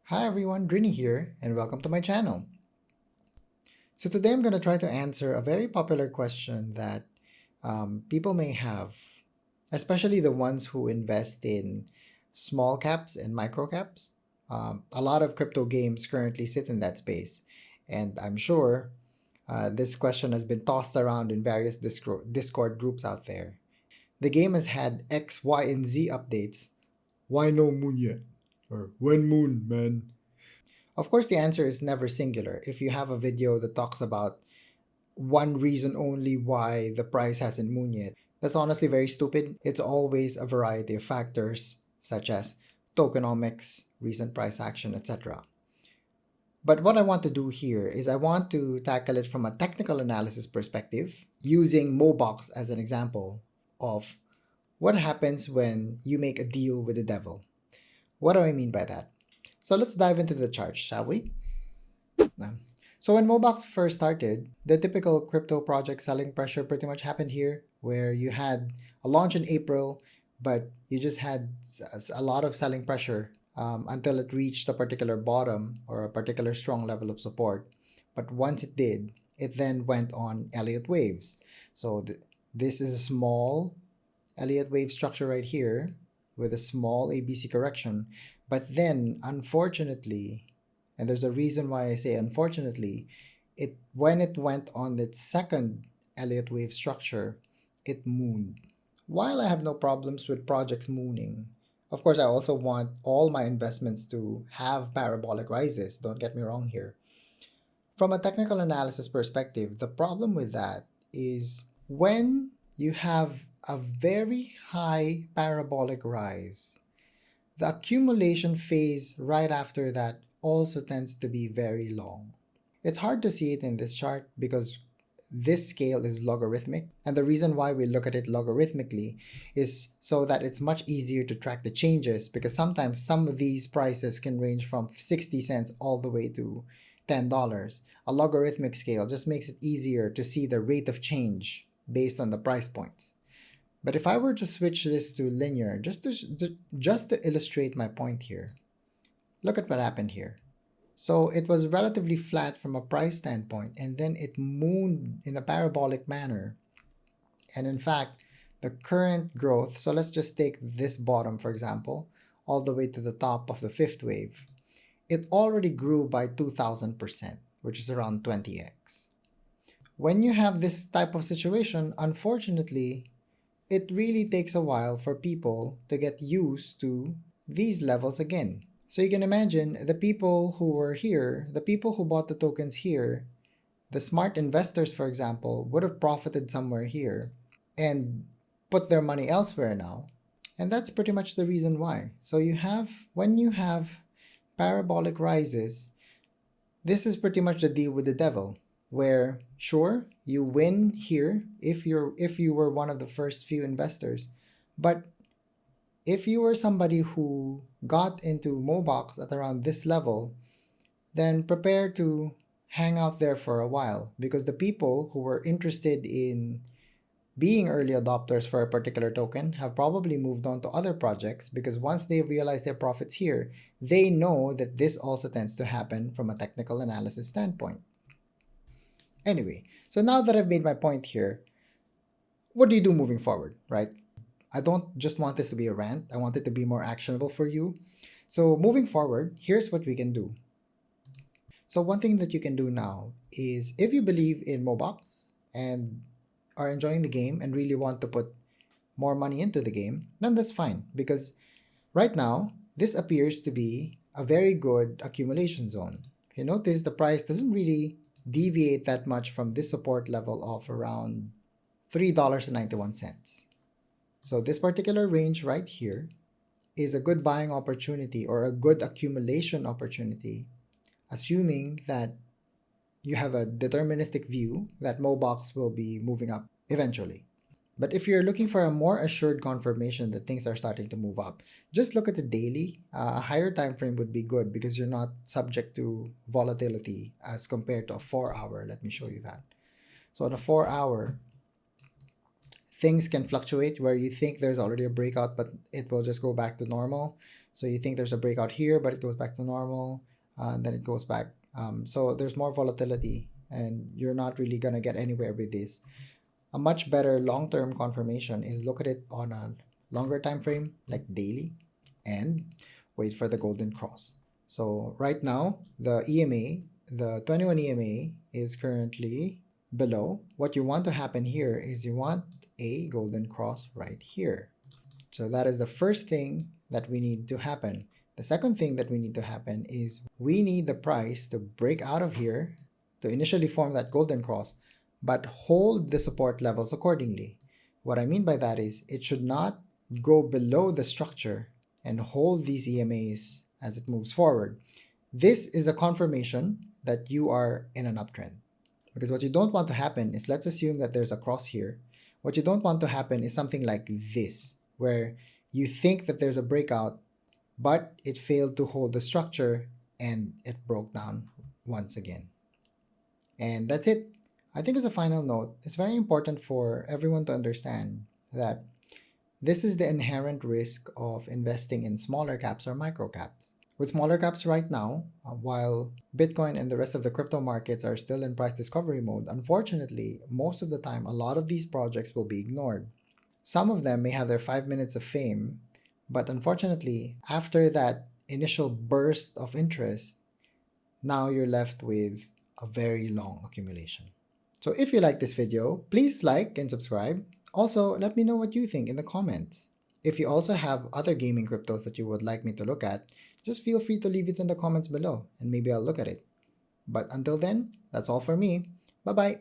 Hi everyone, Drini here, and welcome to my channel. So today I'm going to try to answer a very popular question that people may have, especially the ones who invest in small caps and micro caps. A lot of crypto games currently sit in that space, and I'm sure this question has been tossed around in various Discord groups out there. The game has had X, Y, and Z updates. Why no moon yet? Or when moon, man? Of course, the answer is never singular. If you have a video that talks about one reason only why the price hasn't moved yet, that's honestly very stupid. It's always a variety of factors, such as tokenomics, recent price action, etc. But what I want to do here is I want to tackle it from a technical analysis perspective, using Mobox as an example of what happens when you make a deal with the devil. What do I mean by that? So let's dive into the chart, shall we? Um, So when Mobox first started, the typical crypto project selling pressure pretty much happened here, where you had a launch in April, but you just had a lot of selling pressure until it reached a particular bottom or a particular strong level of support. But once it did, it then went on Elliott waves. So this is a small Elliott wave structure right here with a small ABC correction. But then, unfortunately, and there's a reason why I say unfortunately, it when it went on its second Elliott wave structure, it mooned. While I have no problems with projects mooning, of course I also want all my investments to have parabolic rises, don't get me wrong here. From a technical analysis perspective, the problem with that is when you have a very high parabolic rise, the accumulation phase right after that also tends to be very long. It's hard to see it in this chart because this scale is logarithmic, and the reason why we look at it logarithmically is so that it's much easier to track the changes, because sometimes some of these prices can range from 60 cents all the way to $10. A logarithmic scale just makes it easier to see the rate of change based on the price points. But if I were to switch this to linear, just to illustrate my point here, look at what happened here. So it was relatively flat from a price standpoint, and then it mooned in a parabolic manner. And in fact, the current growth, so let's just take this bottom, for example, all the way to the top of the fifth wave, it already grew by 2000%, which is around 20x. When you have this type of situation, unfortunately, it really takes a while for people to get used to these levels again. So you can imagine the people who were here, the people who bought the tokens here, the smart investors, for example, would have profited somewhere here and put their money elsewhere now. And that's pretty much the reason why. So when you have parabolic rises, this is pretty much the deal with the devil, where sure, you win here if you were one of the first few investors, but if you were somebody who got into Mobox at around this level, then prepare to hang out there for a while, because the people who were interested in being early adopters for a particular token have probably moved on to other projects, because once they realize their profits here, they know that this also tends to happen from a technical analysis standpoint. Anyway, so now that I've made my point here, what do you do moving forward, right? I don't just want this to be a rant, I want it to be more actionable for you. So moving forward, here's what we can do. So one thing that you can do now is, if you believe in Mobox and are enjoying the game and really want to put more money into the game, then that's fine, because right now this appears to be a very good accumulation zone. If you notice, the price doesn't really deviate that much from this support level of around $3.91. So this particular range right here is a good buying opportunity or a good accumulation opportunity, assuming that you have a deterministic view that Mobox will be moving up eventually. But if you're looking for a more assured confirmation that things are starting to move up, just look at the daily. A higher time frame would be good because you're not subject to volatility as compared to a 4 hour. Let me show you that. So on a 4 hour, things can fluctuate where you think there's already a breakout, but it will just go back to normal. So you think there's a breakout here, but it goes back to normal, and then it goes back. So there's more volatility, and you're not really gonna get anywhere with this. A much better long-term confirmation is look at it on a longer time frame, like daily, and wait for the golden cross. So right now, the EMA, the 21 EMA is currently below. What you want to happen here is you want a golden cross right here. So that is the first thing that we need to happen. The second thing that we need to happen is we need the price to break out of here to initially form that golden cross, but hold the support levels accordingly. What I mean by that is it should not go below the structure and hold these EMAs as it moves forward. This is a confirmation that you are in an uptrend. Because what you don't want to happen is, let's assume that there's a cross here. What you don't want to happen is something like this, where you think that there's a breakout, but it failed to hold the structure and it broke down once again. And that's it. I think as a final note, it's very important for everyone to understand that this is the inherent risk of investing in smaller caps or micro caps. With smaller caps right now, while Bitcoin and the rest of the crypto markets are still in price discovery mode, unfortunately, most of the time, a lot of these projects will be ignored. Some of them may have their 5 minutes of fame, but unfortunately, after that initial burst of interest, now you're left with a very long accumulation. So if you like this video, please like and subscribe. Also, let me know what you think in the comments. If you also have other gaming cryptos that you would like me to look at, just feel free to leave it in the comments below and maybe I'll look at it. But until then, that's all for me. Bye-bye.